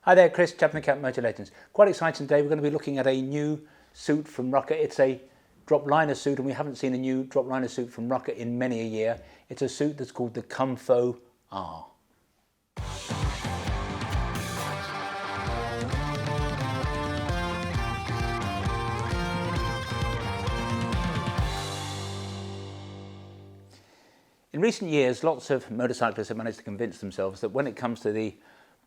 Hi there, Chris, Chapman Cat Motor Legends. Quite exciting today. We're going to be looking at a new suit from Rukka. It's a drop liner suit, and we haven't seen a new drop liner suit from Rukka in many a year. It's a suit that's called the Comfo-R. In recent years, lots of motorcyclists have managed to convince themselves that when it comes to the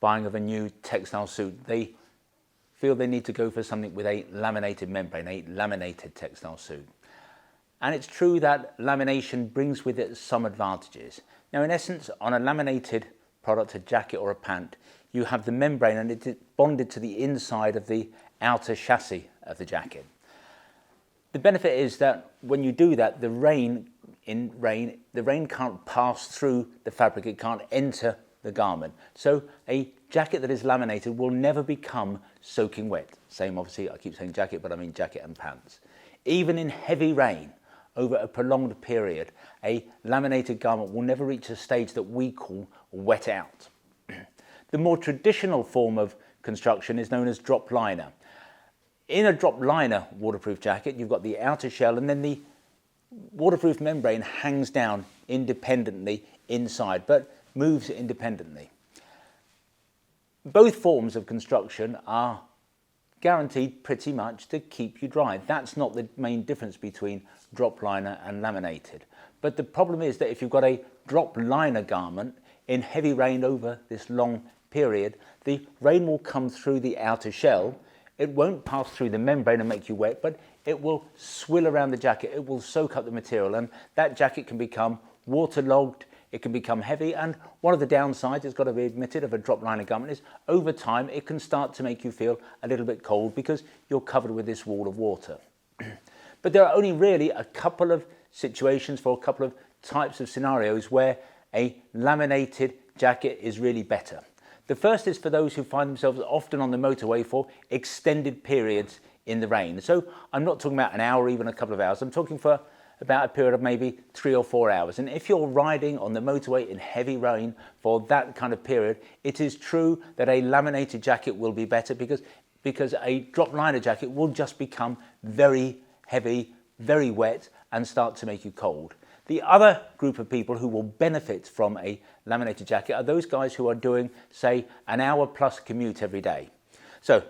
buying of a new textile suit, they feel they need to go for something with a laminated membrane, a laminated textile suit. And it's true that lamination brings with it some advantages. Now, in essence, on a laminated product, a jacket or a pant, you have the membrane and it's bonded to the inside of the outer chassis of the jacket. The benefit is that when you do that, the rain can't pass through the fabric, it can't enter the garment. So a jacket that is laminated will never become soaking wet. Same, obviously, I keep saying jacket, but I mean jacket and pants. Even in heavy rain, over a prolonged period, a laminated garment will never reach a stage that we call wet out. The more traditional form of construction is known as drop liner. In a drop liner waterproof jacket, you've got the outer shell and then the waterproof membrane hangs down independently inside, but moves independently. Both forms of construction are guaranteed pretty much to keep you dry. That's not the main difference between drop liner and laminated. But the problem is that if you've got a drop liner garment in heavy rain over this long period, the rain will come through the outer shell. It won't pass through the membrane and make you wet, but it will swill around the jacket. It will soak up the material, and that jacket can become waterlogged. It can become heavy, and one of the downsides, it's got to be admitted, of a drop liner garment is over time it can start to make you feel a little bit cold because you're covered with this wall of water. But there are only really a couple of situations for a couple of types of scenarios where a laminated jacket is really better. The first is for those who find themselves often on the motorway for extended periods in the rain. So I'm not talking about an hour, even a couple of hours. I'm talking for about a period of maybe 3 or 4 hours. And if you're riding on the motorway in heavy rain for that kind of period, it is true that a laminated jacket will be better because a drop liner jacket will just become very heavy, very wet, and start to make you cold. The other group of people who will benefit from a laminated jacket are those guys who are doing, say, an hour plus commute every day. So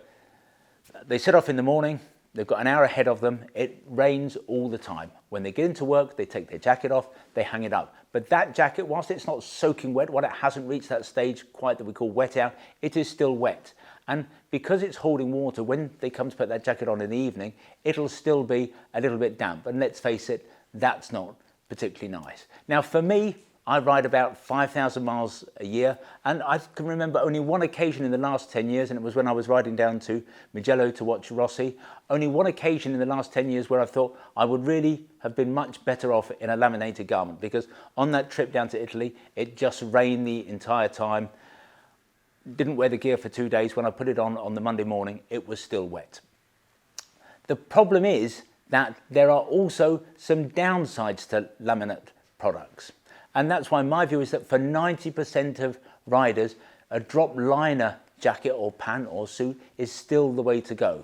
they set off in the morning, they've got an hour ahead of them, it rains all the time. When they get into work, they take their jacket off, they hang it up. But that jacket, whilst it's not soaking wet, while it hasn't reached that stage quite that we call wet out, it is still wet. And because it's holding water, when they come to put that jacket on in the evening, it'll still be a little bit damp. And let's face it, that's not particularly nice. Now for me, I ride about 5,000 miles a year, and I can remember only one occasion in the last 10 years, and it was when I was riding down to Mugello to watch Rossi, only one occasion in the last 10 years where I thought I would really have been much better off in a laminated garment, because on that trip down to Italy, it just rained the entire time. Didn't wear the gear for 2 days. When I put it on the Monday morning, it was still wet. The problem is that there are also some downsides to laminate products. And that's why my view is that for 90% of riders, a drop liner jacket or pant or suit is still the way to go.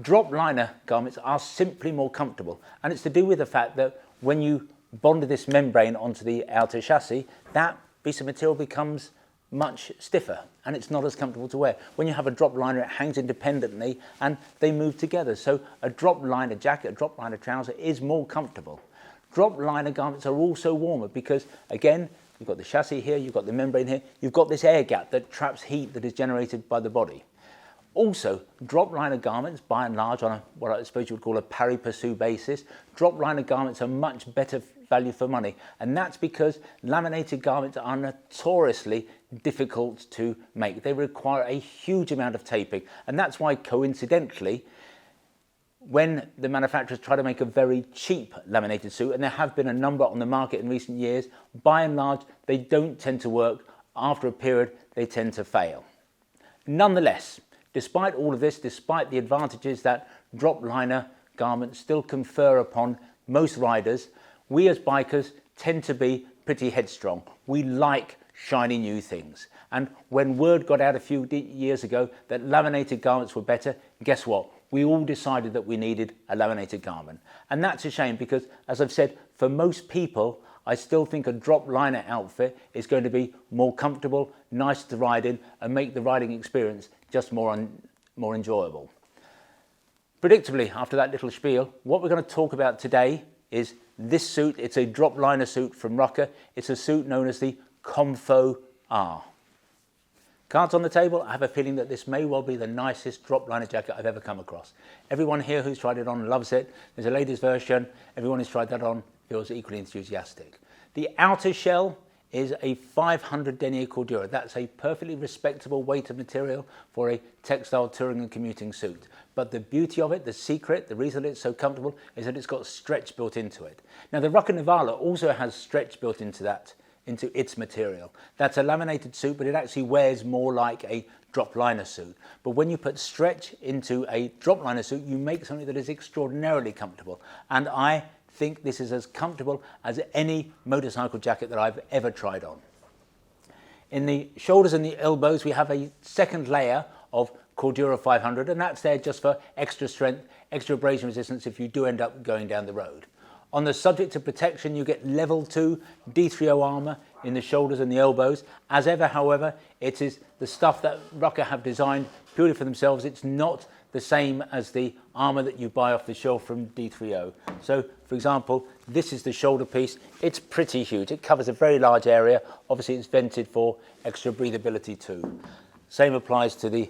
Drop liner garments are simply more comfortable. And it's to do with the fact that when you bond this membrane onto the outer chassis, that piece of material becomes much stiffer and it's not as comfortable to wear. When you have a drop liner, it hangs independently and they move together. So a drop liner jacket, a drop liner trouser is more comfortable. Drop liner garments are also warmer because, again, you've got the chassis here, you've got the membrane here, you've got this air gap that traps heat that is generated by the body. Also, drop liner garments, by and large, on what I suppose you would call a pari passu basis, drop liner garments are much better value for money. And that's because laminated garments are notoriously difficult to make. They require a huge amount of taping. And that's why, coincidentally, when the manufacturers try to make a very cheap laminated suit, and there have been a number on the market in recent years, by and large, they don't tend to work. After a period, they tend to fail. Nonetheless, despite all of this, despite the advantages that drop liner garments still confer upon most riders, we as bikers tend to be pretty headstrong. We like shiny new things. And when word got out a few years ago that laminated garments were better, guess what? We all decided that we needed a laminated garment. And that's a shame because, as I've said, for most people, I still think a drop liner outfit is going to be more comfortable, nice to ride in, and make the riding experience just more enjoyable. Predictably, after that little spiel, what we're going to talk about today is this suit. It's a drop liner suit from Rukka. It's a suit known as the Comfo-R. Cards on the table, I have a feeling that this may well be the nicest drop liner jacket I've ever come across. Everyone here who's tried it on loves it. There's a ladies version. Everyone who's tried that on feels equally enthusiastic. The outer shell is a 500 denier Cordura. That's a perfectly respectable weight of material for a textile touring and commuting suit. But the beauty of it, the secret, the reason it's so comfortable is that it's got stretch built into it. Now the Rukka Nivala also has stretch built into its material. That's a laminated suit, but it actually wears more like a drop liner suit. But when you put stretch into a drop liner suit, you make something that is extraordinarily comfortable. And I think this is as comfortable as any motorcycle jacket that I've ever tried on. In the shoulders and the elbows, we have a second layer of Cordura 500, and that's there just for extra strength, extra abrasion resistance if you do end up going down the road. On the subject of protection, you get level 2 D3O armour in the shoulders and the elbows. As ever, however, it is the stuff that Rukka have designed purely for themselves. It's not the same as the armour that you buy off the shelf from D3O. So, for example, this is the shoulder piece. It's pretty huge. It covers a very large area. Obviously, it's vented for extra breathability too. Same applies to the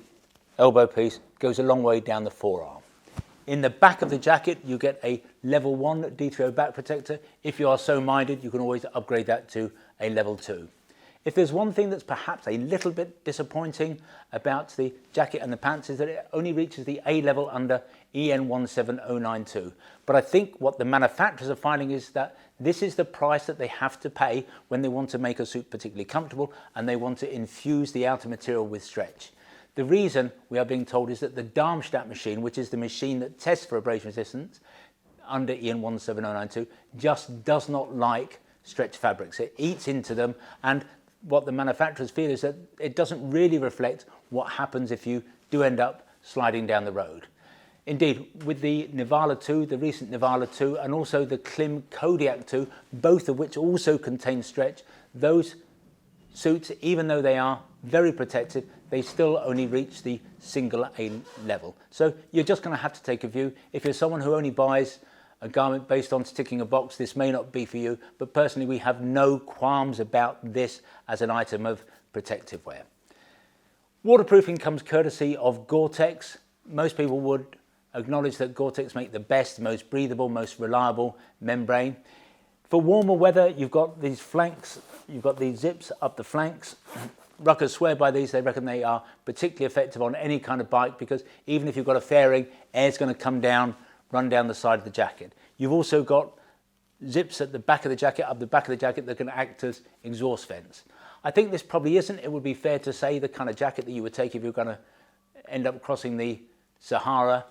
elbow piece. Goes a long way down the forearm. In the back of the jacket, you get a level 1 D3O back protector. If you are so minded, you can always upgrade that to a level 2. If there's one thing that's perhaps a little bit disappointing about the jacket and the pants is that it only reaches the A level under EN 17092. But I think what the manufacturers are finding is that this is the price that they have to pay when they want to make a suit particularly comfortable and they want to infuse the outer material with stretch. The reason we are being told is that the Darmstadt machine, which is the machine that tests for abrasion resistance under EN 17092, just does not like stretch fabrics. It eats into them, and what the manufacturers feel is that it doesn't really reflect what happens if you do end up sliding down the road. Indeed, with the Nivala 2, the recent Nivala 2, and also the Klim Kodiak 2, both of which also contain stretch, those suits, even though they are very protected, they still only reach the single A level. So you're just going to have to take a view. If you're someone who only buys a garment based on ticking a box, this may not be for you, but personally we have no qualms about this as an item of protective wear. Waterproofing comes courtesy of Gore-Tex. Most people would acknowledge that Gore-Tex make the best, most breathable, most reliable membrane. For warmer weather, you've got these flanks, you've got these zips up the flanks. Rukka swear by these. They reckon they are particularly effective on any kind of bike because even if you've got a fairing, air's going to come down, run down the side of the jacket. You've also got zips at the back of the jacket, up the back of the jacket, that can act as exhaust vents. I think this probably isn't, it would be fair to say, the kind of jacket that you would take if you're going to end up crossing the Sahara.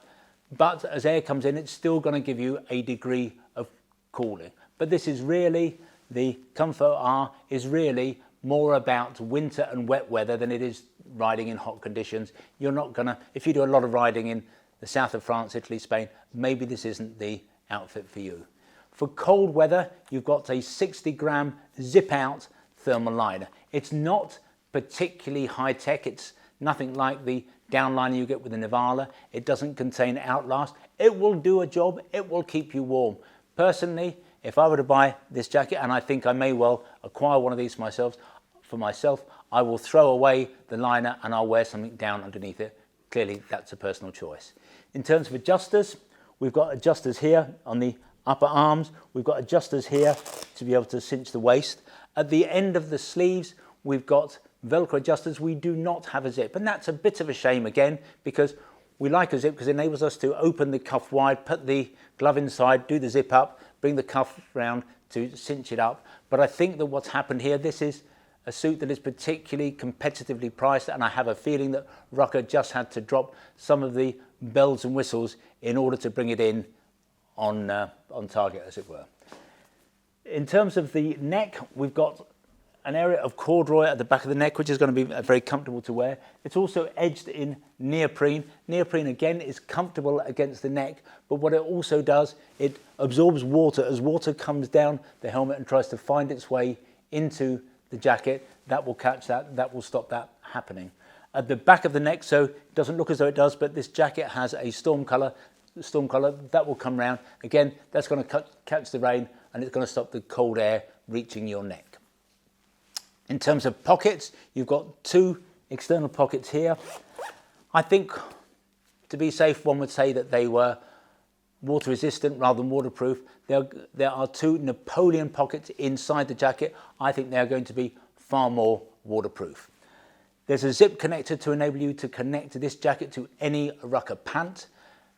But as air comes in, it's still going to give you a degree of cooling. But this is really, the Comfo-R is really more about winter and wet weather than it is riding in hot conditions. You're not going to, if you do a lot of riding in the south of France, Italy, Spain, maybe this isn't the outfit for you. For cold weather, you've got a 60-gram zip-out thermal liner. It's not particularly high-tech. It's nothing like the downliner you get with the Nivala. It doesn't contain Outlast. It will do a job. It will keep you warm. Personally, if I were to buy this jacket, and I think I may well acquire one of these for myself, I will throw away the liner and I'll wear something down underneath it. Clearly, that's a personal choice. In terms of adjusters, we've got adjusters here on the upper arms. We've got adjusters here to be able to cinch the waist. At the end of the sleeves, we've got Velcro adjusters. We do not have a zip, and that's a bit of a shame again, because we like a zip because it enables us to open the cuff wide, put the glove inside, do the zip up, bring the cuff round to cinch it up. But I think that what's happened here, this is a suit that is particularly competitively priced, and I have a feeling that Rukka just had to drop some of the bells and whistles in order to bring it in on target, as it were. In terms of the neck, we've got an area of corduroy at the back of the neck, which is going to be very comfortable to wear. It's also edged in neoprene. Neoprene, again, is comfortable against the neck, but what it also does, it absorbs water. As water comes down the helmet and tries to find its way into the jacket, that will catch that, that will stop that happening. At the back of the neck, so it doesn't look as though it does, but this jacket has a storm collar that will come round. Again, that's going to catch the rain, and it's going to stop the cold air reaching your neck. In terms of pockets, you've got two external pockets here. I think, to be safe, one would say that they were water resistant rather than waterproof. There are two Napoleon pockets inside the jacket. I think they're going to be far more waterproof. There's a zip connector to enable you to connect this jacket to any Rukka pant.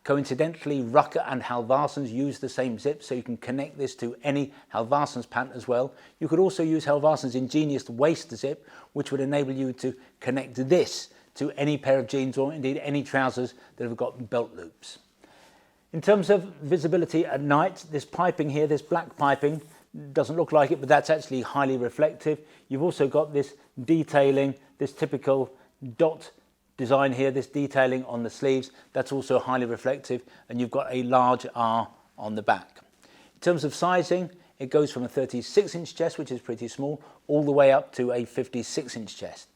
Coincidentally, Rukka and Halvarsons use the same zip, so you can connect this to any Halvarsons pant as well. You could also use Halvarsons' ingenious waist zip, which would enable you to connect this to any pair of jeans or indeed any trousers that have got belt loops. In terms of visibility at night, this piping here, this black piping, doesn't look like it, but that's actually highly reflective. You've also got this detailing, this typical dot design here, this detailing on the sleeves, that's also highly reflective, and you've got a large R on the back. In terms of sizing, it goes from a 36-inch chest, which is pretty small, all the way up to a 56-inch chest.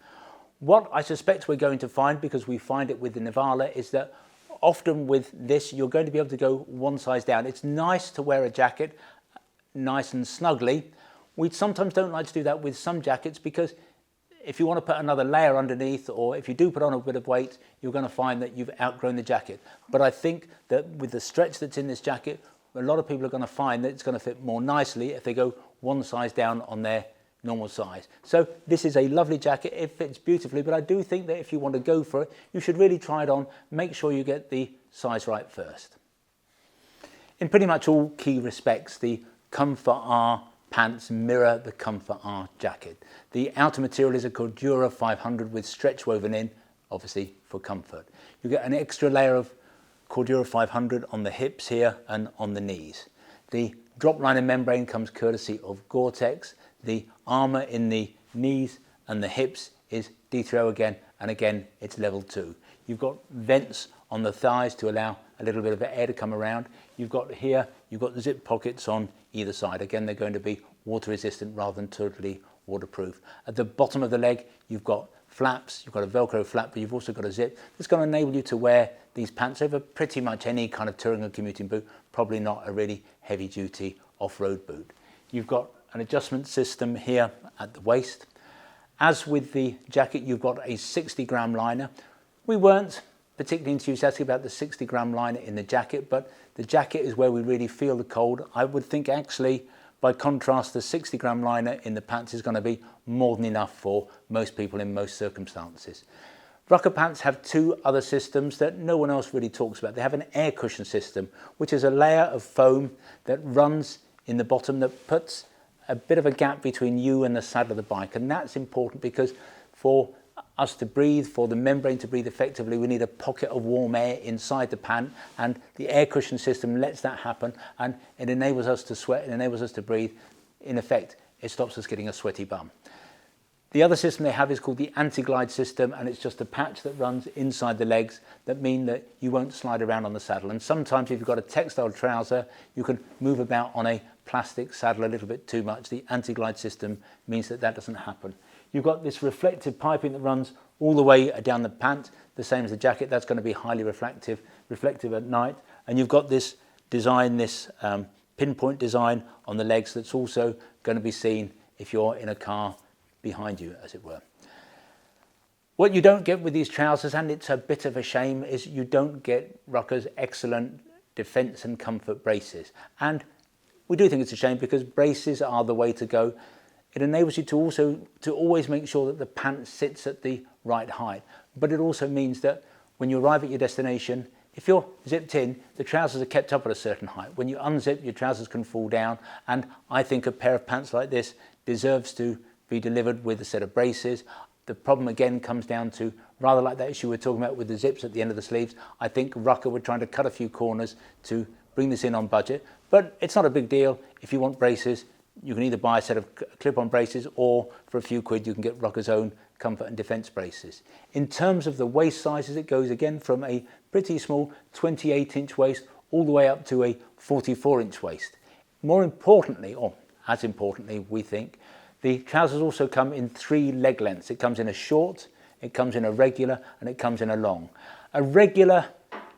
What I suspect we're going to find, because we find it with the Nivala, is that often with this, you're going to be able to go one size down. It's nice to wear a jacket nice and snugly. We sometimes don't like to do that with some jackets, because if you want to put another layer underneath, or if you do put on a bit of weight, you're going to find that you've outgrown the jacket. But I think that with the stretch that's in this jacket, a lot of people are going to find that it's going to fit more nicely if they go one size down on their normal size. So this is a lovely jacket. It fits beautifully, but I do think that if you want to go for it, you should really try it on. Make sure you get the size right first. In pretty much all key respects, the Comfo-R pants mirror the Comfo-R jacket. The outer material is a Cordura 500 with stretch woven in, obviously for comfort. You get an extra layer of Cordura 500 on the hips here and on the knees. The drop liner membrane comes courtesy of Gore-Tex. The armour in the knees and the hips is D3O again, and again it's level 2. You've got vents on the thighs to allow a little bit of air to come around. You've got here, you've got the zip pockets on either side. Again, they're going to be water resistant rather than totally waterproof. At the bottom of the leg, you've got flaps, you've got a Velcro flap, but you've also got a zip that's going to enable you to wear these pants over pretty much any kind of touring or commuting boot, probably not a really heavy duty off-road boot. You've got an adjustment system here at the waist. As with the jacket, you've got a 60-gram liner. We weren't particularly enthusiastic about the 60-gram liner in the jacket, but the jacket is where we really feel the cold. I would think actually, by contrast, the 60-gram liner in the pants is going to be more than enough for most people in most circumstances. Rukka pants have two other systems that no one else really talks about. They have an air cushion system, which is a layer of foam that runs in the bottom that puts a bit of a gap between you and the saddle of the bike. And that's important because for us to breathe, for the membrane to breathe effectively, we need a pocket of warm air inside the pant, and the air cushion system lets that happen, and it enables us to sweat, it enables us to breathe. In effect, it stops us getting a sweaty bum. The other system they have is called the anti-glide system, and it's just a patch that runs inside the legs that mean that you won't slide around on the saddle. And sometimes if you've got a textile trouser, you can move about on a plastic saddle a little bit too much. The anti-glide system means that that doesn't happen. You've got this reflective piping that runs all the way down the pant, the same as the jacket. That's going to be highly reflective at night. And you've got this design, this pinpoint design on the legs that's also going to be seen if you're in a car behind you, as it were. What you don't get with these trousers, and it's a bit of a shame, is you don't get Rukka's excellent defence and comfort braces. And we do think it's a shame because braces are the way to go. It enables you to always make sure that the pant sits at the right height. But it also means that when you arrive at your destination, if you're zipped in, the trousers are kept up at a certain height. When you unzip, your trousers can fall down. And I think a pair of pants like this deserves to be delivered with a set of braces. The problem again comes down to, rather like that issue we're talking about with the zips at the end of the sleeves, I think Rukka were trying to cut a few corners to bring this in on budget. But it's not a big deal. If you want braces, you can either buy a set of clip-on braces, or for a few quid you can get Rukka's own comfort and defence braces. In terms of the waist sizes, it goes again from a pretty small 28-inch waist all the way up to a 44-inch waist. More importantly, or as importantly we think, the trousers also come in 3 leg lengths. It comes in a short, it comes in a regular, and it comes in a long. A regular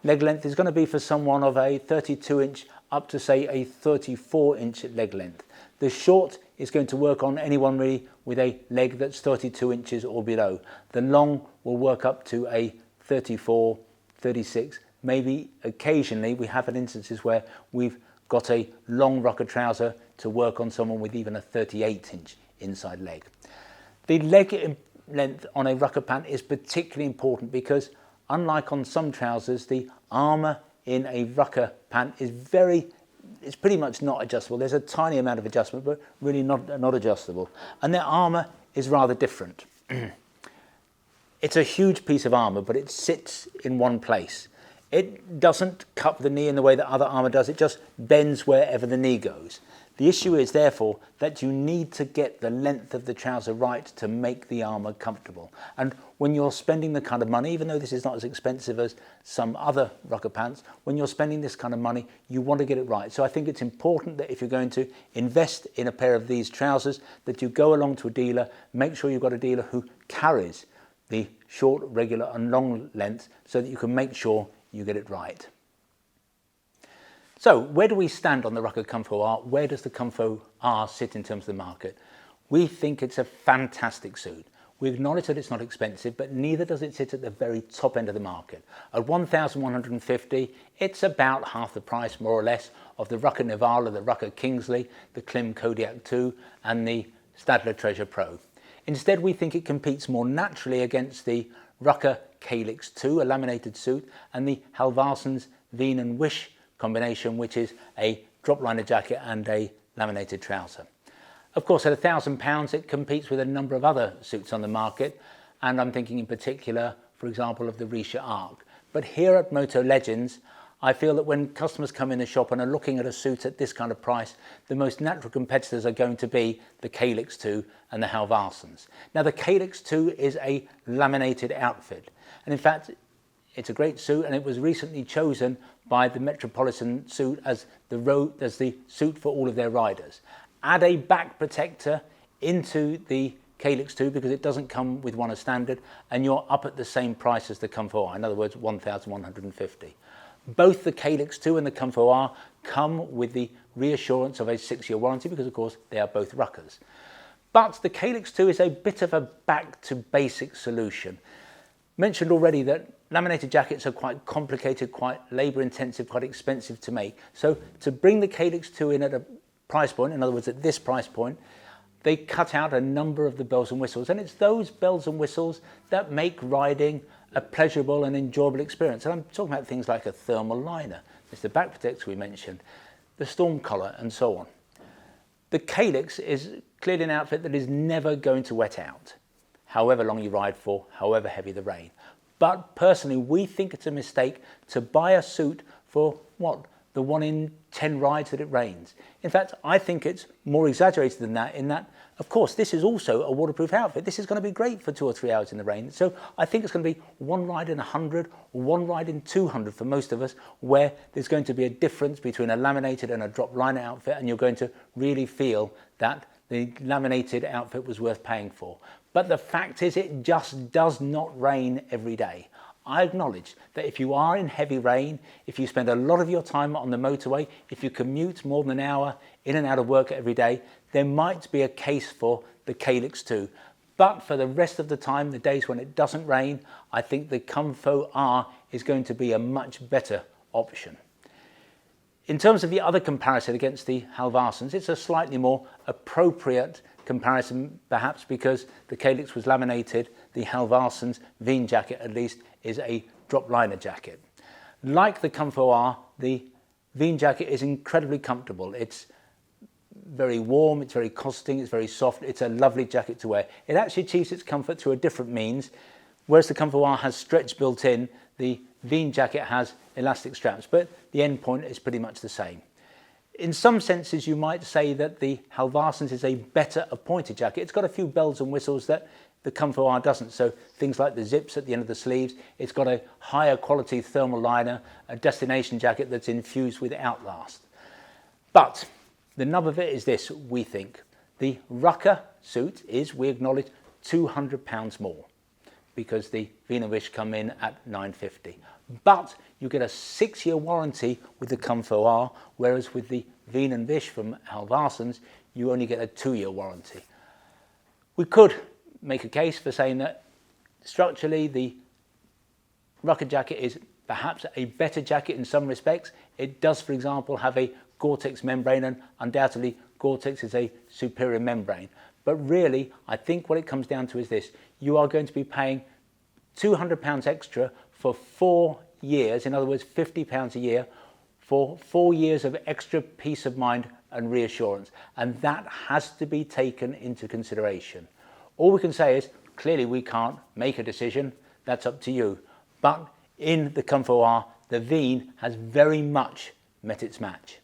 leg length is going to be for someone of a 32-inch up to say a 34-inch leg length. The short is going to work on anyone really with a leg that's 32 inches or below. The long will work up to a 34, 36, maybe occasionally we have had instances where we've got a long Rukka trouser to work on someone with even a 38-inch inside leg. The leg length on a Rukka pant is particularly important because, unlike on some trousers, the armour in a Rukka pant is it's pretty much not adjustable. There's a tiny amount of adjustment, but really not adjustable. And their armour is rather different. It's a huge piece of armour, but it sits in one place. It doesn't cup the knee in the way that other armour does. It just bends wherever the knee goes. The issue is, therefore, that you need to get the length of the trouser right to make the armour comfortable. And when you're spending the kind of money, even though this is not as expensive as some other Rukka pants, when you're spending this kind of money, you want to get it right. So I think it's important that if you're going to invest in a pair of these trousers, that you go along to a dealer, make sure you've got a dealer who carries the short, regular and long length so that you can make sure you get it right. So where do we stand on the Rukka Comfo-R? Where does the Comfo-R sit in terms of the market? We think it's a fantastic suit. We acknowledge that it's not expensive, but neither does it sit at the very top end of the market. At $1,150, it's about half the price, more or less, of the Rukka Nivala, the Rukka Kingsley, the Klim Kodiak 2 and the Stadler Treasure Pro. Instead, we think it competes more naturally against the Rukka Calyx 2, a laminated suit, and the Halvarsens Veen and Wish combination, which is a drop liner jacket and a laminated trouser. Of course, at £1,000, it competes with a number of other suits on the market, and I'm thinking in particular, for example, of the Risha Arc. But here at Moto Legends, I feel that when customers come in the shop and are looking at a suit at this kind of price, the most natural competitors are going to be the Calyx 2 and the Halvarsens. Now, the Calyx 2 is a laminated outfit, and in fact, it's a great suit, and it was recently chosen by the Metropolitan suit as the suit for all of their riders. Add a back protector into the Calyx 2 because it doesn't come with one as standard, and you're up at the same price as the Comfo-R, in other words, $1,150. Both the Calyx 2 and the Comfo-R come with the reassurance of a 6-year warranty because, of course, they are both Rukkas. But the Calyx 2 is a bit of a back-to-basic solution. Mentioned already that laminated jackets are quite complicated, quite labour-intensive, quite expensive to make. So to bring the Calyx 2 in at a price point, in other words, at this price point, they cut out a number of the bells and whistles. And it's those bells and whistles that make riding a pleasurable and enjoyable experience. And I'm talking about things like a thermal liner. There's the back protector we mentioned, the storm collar, and so on. The Calyx is clearly an outfit that is never going to wet out, however long you ride for, however heavy the rain. But personally, we think it's a mistake to buy a suit for, the 1 in 10 rides that it rains. In fact, I think it's more exaggerated than that, in that, of course, this is also a waterproof outfit. This is going to be great for 2 or 3 hours in the rain. So I think it's going to be 1 ride in 100 or 1 ride in 200 for most of us, where there's going to be a difference between a laminated and a drop liner outfit, and you're going to really feel that the laminated outfit was worth paying for. But the fact is, it just does not rain every day. I acknowledge that if you are in heavy rain, if you spend a lot of your time on the motorway, if you commute more than an hour in and out of work every day, there might be a case for the Calyx 2. But for the rest of the time, the days when it doesn't rain, I think the Comfo-R is going to be a much better option. In terms of the other comparison against the Halvarsens, it's a slightly more appropriate comparison, perhaps because the Calyx was laminated, the Halvarsens Veen jacket at least is a drop liner jacket. Like the Comfo-R, the Veen jacket is incredibly comfortable. It's very warm, it's very costing, it's very soft, it's a lovely jacket to wear. It actually achieves its comfort through a different means. Whereas the Comfo-R has stretch built in, the Veen jacket has elastic straps, but the end point is pretty much the same. in some senses you might say that the Halvarsens is a better appointed jacket. It's got a few bells and whistles that the Comfo-R doesn't, so things like the zips at the end of the sleeves. It's got a higher quality thermal liner, a destination jacket that's infused with Outlast. But the nub of it is this, we think. The Rukka suit is, we acknowledge, £200 more because the Wien and Wish come in at £950. But you get a 6-year warranty with the Comfo-R, whereas with the Wien and Wish from Halvarsens, you only get a 2-year warranty. We could make a case for saying that structurally the Rukka jacket is perhaps a better jacket in some respects. It does, for example, have a Gore-Tex membrane, and undoubtedly Gore-Tex is a superior membrane. But really, I think what it comes down to is this. You are going to be paying £200 extra for 4 years, in other words, £50 a year, for 4 years of extra peace of mind and reassurance. And that has to be taken into consideration. All we can say is, clearly we can't make a decision, that's up to you. But in the Comfo-R, the Wien has very much met its match.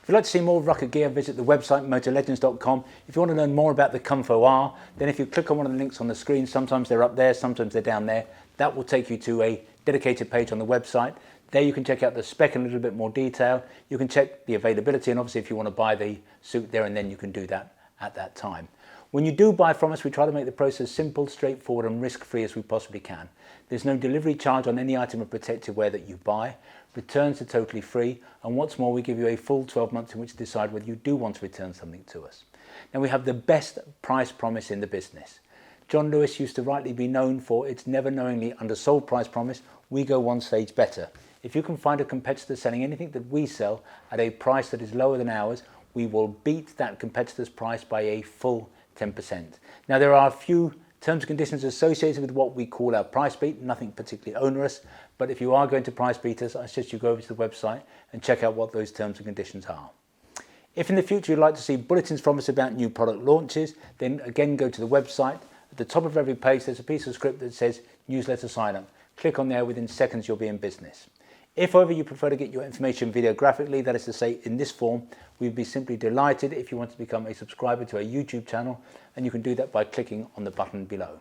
If you'd like to see more Rukka gear, visit the website motorlegends.com. If you want to learn more about the Comfo-R, then if you click on one of the links on the screen, sometimes they're up there, sometimes they're down there, that will take you to a dedicated page on the website. There you can check out the spec in a little bit more detail. You can check the availability, and obviously if you want to buy the suit there and then, you can do that at that time. When you do buy from us, we try to make the process simple, straightforward and risk-free as we possibly can. There's no delivery charge on any item of protective wear that you buy. Returns are totally free, and what's more, we give you a full 12 months in which to decide whether you do want to return something to us. Now, we have the best price promise in the business. John Lewis used to rightly be known for its never knowingly undersold price promise. We go one stage better. If you can find a competitor selling anything that we sell at a price that is lower than ours, we will beat that competitor's price by a full 10%. Now, there are a few terms and conditions associated with what we call our price beat, nothing particularly onerous, but if you are going to price beat us, I suggest you go over to the website and check out what those terms and conditions are. If in the future you'd like to see bulletins from us about new product launches, then again go to the website. At the top of every page there's a piece of script that says newsletter sign up. Click on there, within seconds you'll be in business. If, however, you prefer to get your information videographically, that is to say in this form, we'd be simply delighted if you want to become a subscriber to our YouTube channel, and you can do that by clicking on the button below.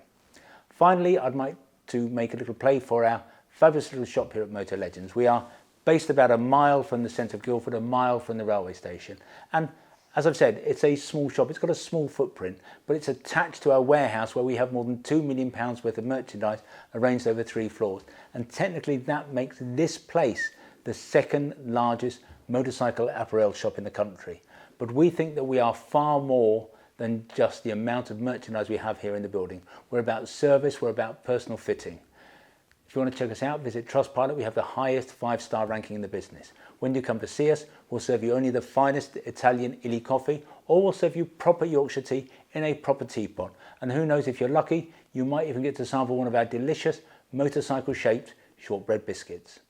Finally, I'd like to make a little play for our fabulous little shop here at Motor Legends. We are based about a mile from the centre of Guildford, a mile from the railway station, and as I've said, it's a small shop. It's got a small footprint, but it's attached to our warehouse where we have more than £2 million worth of merchandise arranged over 3 floors. And technically that makes this place the second largest motorcycle apparel shop in the country. But we think that we are far more than just the amount of merchandise we have here in the building. We're about service, we're about personal fitting. If you want to check us out, visit Trustpilot. We have the highest 5-star ranking in the business. When you come to see us, we'll serve you only the finest Italian illy coffee, or we'll serve you proper Yorkshire tea in a proper teapot. And who knows, if you're lucky, you might even get to sample one of our delicious motorcycle-shaped shortbread biscuits.